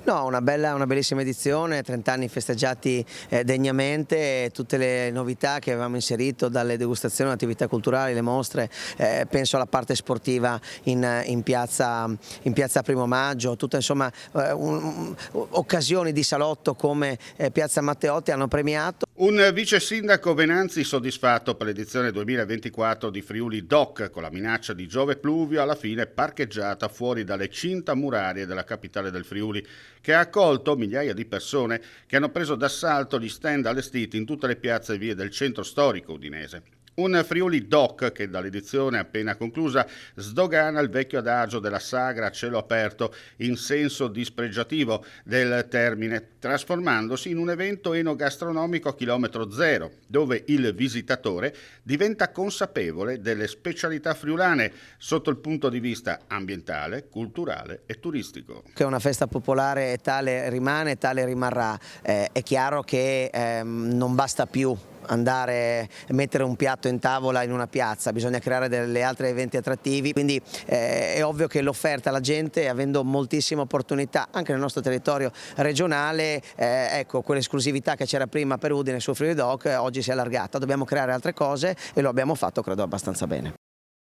No, una bellissima edizione, 30 anni festeggiati degnamente, tutte le novità che avevamo inserito, dalle degustazioni, alle attività culturali, le mostre, penso alla parte sportiva in piazza Primo Maggio, tutte insomma occasioni di salotto come Piazza Matteotti hanno premiato. Un vice sindaco Venanzi soddisfatto per l'edizione 2024 di Friuli Doc, con la minaccia di Giove Pluvio alla fine parcheggiata fuori dalle cinta murarie della capitale del Friuli, che ha accolto migliaia di persone che hanno preso d'assalto gli stand allestiti in tutte le piazze e vie del centro storico udinese. Un Friuli Doc che dall'edizione appena conclusa sdogana il vecchio adagio della sagra a cielo aperto in senso dispregiativo del termine, trasformandosi in un evento enogastronomico a chilometro zero, dove il visitatore diventa consapevole delle specialità friulane sotto il punto di vista ambientale, culturale e turistico. Che una festa popolare tale rimane, tale rimarrà. È chiaro che non basta più andare a mettere un piatto in tavola in una piazza, bisogna creare delle altre eventi attrattivi, quindi è ovvio che l'offerta alla gente, avendo moltissime opportunità anche nel nostro territorio regionale, ecco, quell'esclusività che c'era prima per Udine sul Friuli Doc oggi si è allargata, dobbiamo creare altre cose e lo abbiamo fatto credo abbastanza bene.